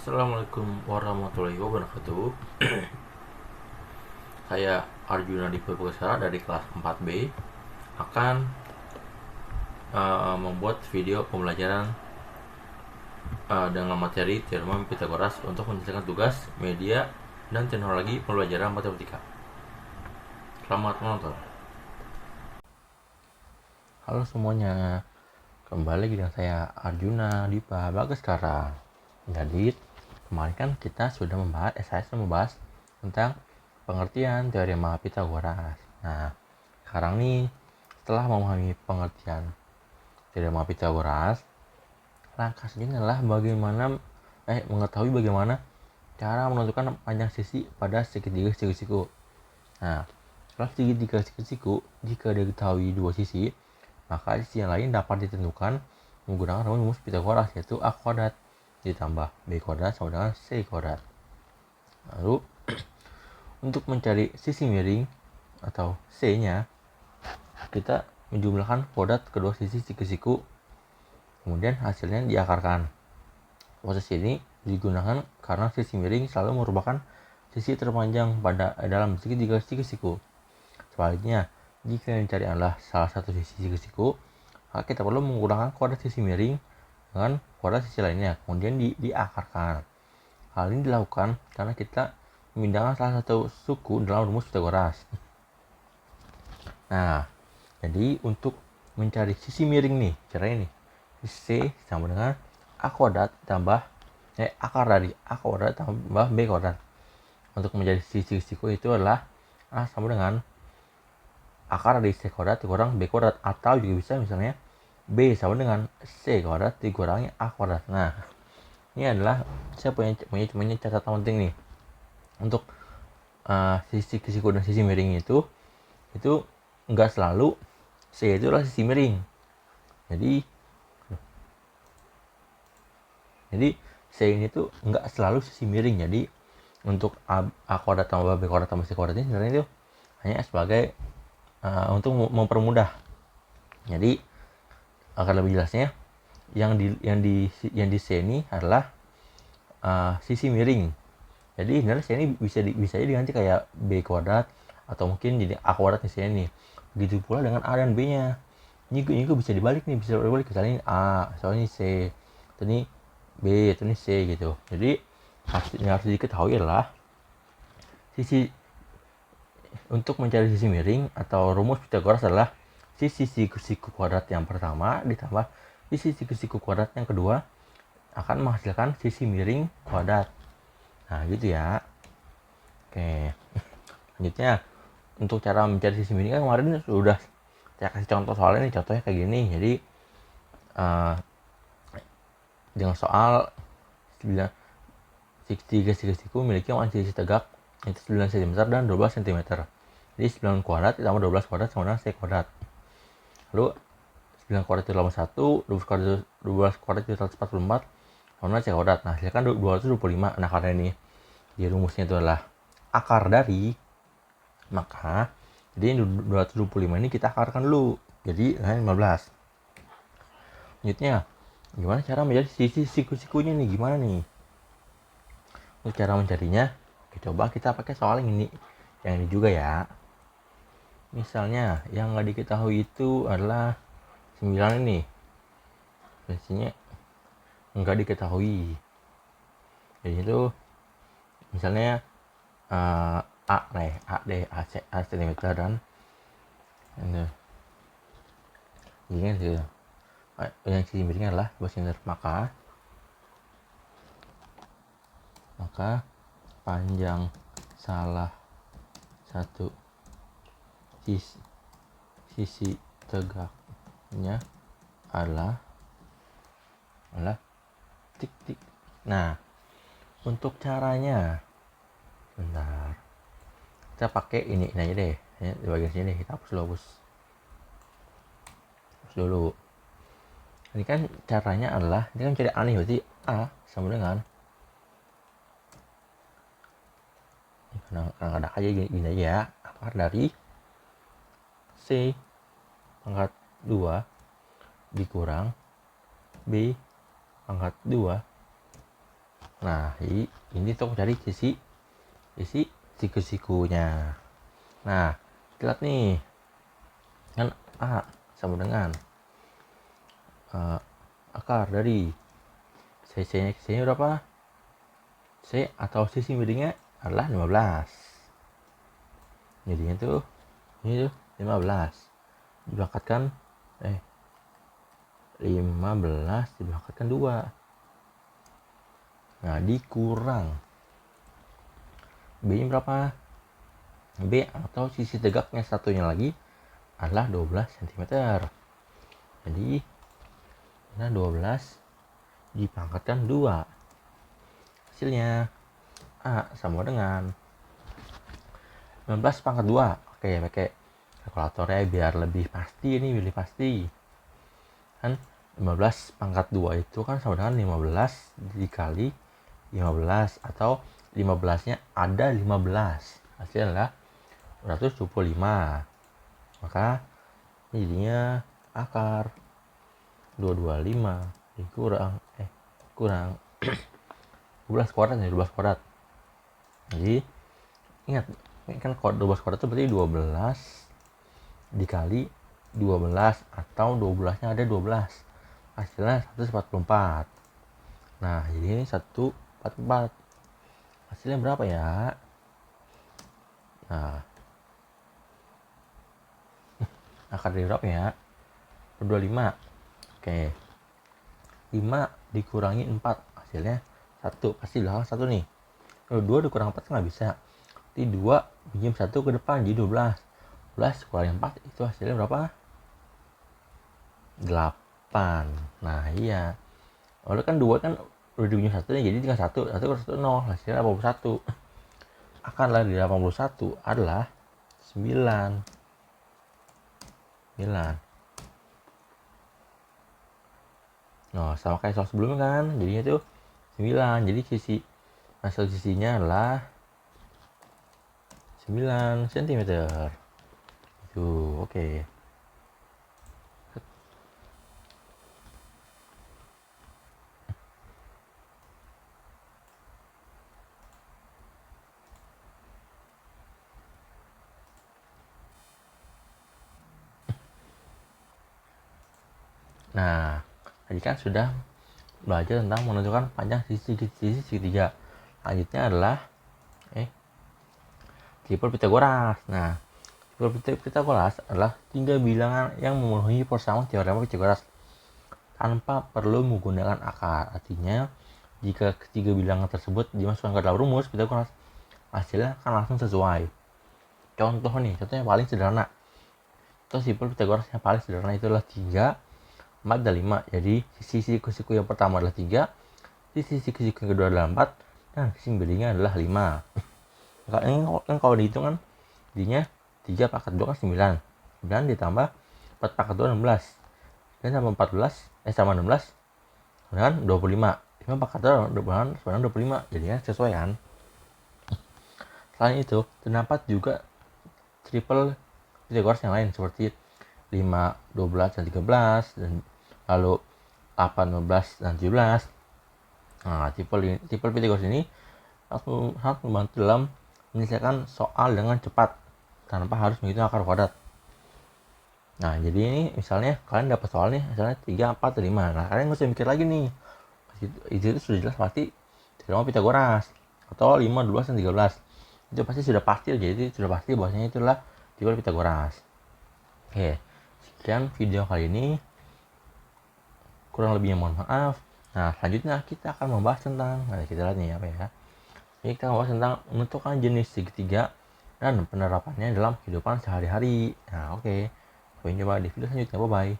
Assalamualaikum warahmatullahi wabarakatuh. Saya Arjuna Dipa Pusara dari kelas 4B akan membuat video pembelajaran dengan materi teorema Pitagoras untuk menyelesaikan tugas media dan teknologi pembelajaran matematika. Selamat menonton. Halo semuanya, kembali lagi dengan saya Arjuna Dipa Baskara. Jadi kemarin kan kita sudah membahas tentang pengertian teorema Pitagoras. Nah, sekarang nih setelah memahami pengertian teorema Pitagoras, langkah selanjutnya adalah mengetahui bagaimana cara menentukan panjang sisi pada segitiga siku. Nah, setelah segitiga siku jika diketahui dua sisi, maka sisi yang lain dapat ditentukan menggunakan rumus Pitagoras, yaitu A kuadrat ditambah B kuadrat sama dengan C kuadrat. Lalu untuk mencari sisi miring atau C-nya, kita menjumlahkan kuadrat kedua sisi siku-siku, kemudian hasilnya diakarkan. Proses ini digunakan karena sisi miring selalu merupakan sisi terpanjang dalam segitiga siku-siku. Sebaliknya, jika yang dicari adalah salah satu sisi siku-siku, maka kita perlu menggunakan kuadrat sisi miring dengan kuadrat sisi lainnya, kemudian diakarkan. Hal ini dilakukan karena kita memindahkan salah satu suku dalam rumus Pitagoras. Nah, jadi untuk mencari sisi miring nih, caranya nih, C sama dengan A kuadrat tambah akar dari A kuadrat tambah B kuadrat. Untuk mencari sisi siku itu adalah A sama dengan akar dari C kuadrat dikurang B kuadrat, atau juga bisa misalnya B sama dengan C kuadrat dikurangi A kuadrat. Nah, ini adalah saya punya catatan penting nih. Untuk sisi siku dan sisi miring itu enggak selalu C itu adalah sisi miring. Jadi C ini tuh enggak selalu sisi miring. Jadi untuk A kuadrat tambah B kuadrat tambah C kuadrat ini sebenarnya itu hanya sebagai untuk mempermudah. Jadi agar lebih jelasnya, yang di C ini adalah sisi miring. Jadi sebenarnya C ini bisa diganti kayak B kuadrat atau mungkin jadi A kuadrat misalnya nih. Begitu pula dengan A dan B-nya. Ini bisa dibalik nih, misalnya ini A, soalnya ini C, atau ini B, atau ini C gitu. Jadi yang harus diketahui adalah untuk mencari sisi miring atau rumus Pitagoras adalah sisi siku kuadrat yang pertama ditambah sisi siku kuadrat yang kedua akan menghasilkan sisi miring kuadrat. Nah, gitu ya. Oke. Selanjutnya, untuk cara mencari sisi miring kan kemarin sudah saya kasih contoh soalnya nih, contohnya kayak gini. Jadi dengan soal 3 siku memiliki sisi tegak itu 9 cm dan 12 cm. Jadi 9 kuadrat ditambah 12 kuadrat sama dengan C kuadrat. Lalu 9 kuadrat itu 81, 12 kuadrat itu 144 sama dengan C kuadrat. Nah, hasilkan 225. Nah, karena ini di rumusnya itu adalah akar dari, maka jadi 225 ini kita akarkan dulu jadi 15. Selanjutnya, gimana cara mencari sisi siku-sikunya nih, gimana nih? Untuk cara mencarinya, coba kita pakai soal yang ini juga ya. Misalnya yang nggak diketahui itu adalah 9 ini, biasanya nggak diketahui. Jadi itu misalnya A D A cm dan ini gitu. Yang sisi miringnya adalah 2 cm, maka panjang salah satu sisi tegaknya adalah tik. Nah, untuk caranya, bentar, kita pakai ini aja deh. Di bagian sini kita hapus dulu. Ini kan caranya adalah, ini kan cari A nih, berarti A sama dengan, kadang-kadang aja gini aja ya, akar dari C pangkat 2 dikurang B pangkat 2 Nah, ini tuh cari sisi siku-sikunya. Nah, kita lihat nih, kan A sama dengan akar dari C-nya berapa? C atau sisi miringnya adalah 15. Jadinya tuh ini tuh 15 diberangkatkan 15 diberangkatkan 2. Nah, dikurang B nya berapa? B atau sisi tegaknya satunya lagi adalah 12 cm. Jadi nah 12 dipangkatkan 2. Hasilnya A sama dengan 19 pangkat 2. Oke, pakai kalkulatornya biar lebih pasti. Ini lebih pasti. Kan 15 pangkat 2 itu kan sama dengan 15 dikali 15 atau 15-nya ada 15. Hasilnya adalah 275. Maka ini jadinya akar 225 dikurang kurang 12 kuadrat ya, 12 kuadrat. Jadi ingat kan 12 kuadrat itu berarti 12 dikali 12 atau 12-nya ada 12. Hasilnya 144. Nah, jadi ini 144. Hasilnya berapa ya? Nah, akar dari berapa ya? 25. Oke. 5 dikurangi 4. Hasilnya 1. Pasti belakang 1 nih. Kalau 2 dikurang 4 nggak bisa. Jadi 2 pinjam 1 ke depan jadi 12. 12 kurangi 4 itu hasilnya berapa? 8. Nah, iya. Lalu kan 2 kan udah pinjam 1 nih, jadi tinggal 1. 1 kurang 1 0. Hasilnya 81. Akar dari 81 adalah 9. 9. Nah, sama kayak soal sebelumnya kan. Jadinya tuh 9. Jadi sisinya adalah 9 cm. Tuh, oke. Nah, tadi kan sudah belajar tentang menentukan panjang sisi segitiga. Lanjutnya adalah triple Pythagoras. Nah, triple Pythagoras adalah 3 bilangan yang memenuhi persamaan teorema Pythagoras tanpa perlu menggunakan akar. Artinya, jika ketiga bilangan tersebut dimasukkan ke dalam rumus Pythagoras, hasilnya akan langsung sesuai. Contohnya paling sederhana. Triple Pythagoras yang paling sederhana itu adalah 3, 4, dan 5. Jadi sisi siku yang pertama adalah 3, sisi siku yang kedua adalah 4, dan sisi miringnya adalah 5. Kan kalau dihitung kan jadinya 3 pangkat 2 kan 9. 9 ditambah 4 pangkat 2 16. Dan sama 14 sama 16 dengan 25. 5 pangkat 2 sama 25. Jadinya sesuai kan. Selain itu, terdapat juga triple Pythagoras yang lain seperti 5, 12, dan 13, dan lalu 8, 15, dan 17. Nah, triple Pythagoras ini sangat membantu dalam menyelesaikan soal dengan cepat tanpa harus menghitung akar kuadrat. Nah, jadi ini misalnya kalian dapat soal nih, misalnya 3, 4, dan 5. Nah, kalian nggak usah mikir lagi nih. Itu sudah jelas pasti teorema Pythagoras atau 5, 12, dan 13. Itu pasti sudah pasti, jadi sudah pasti bahwasanya itulah triple Pythagoras. Oke, sekian video kali ini. Kurang lebihnya mohon maaf. Nah, selanjutnya kita akan membahas tentang, kita lihat nih apa ya. Ini kita membahas tentang menentukan jenis segitiga dan penerapannya dalam kehidupan sehari-hari. Nah, oke. Sampai jumpa di video selanjutnya. Bye-bye.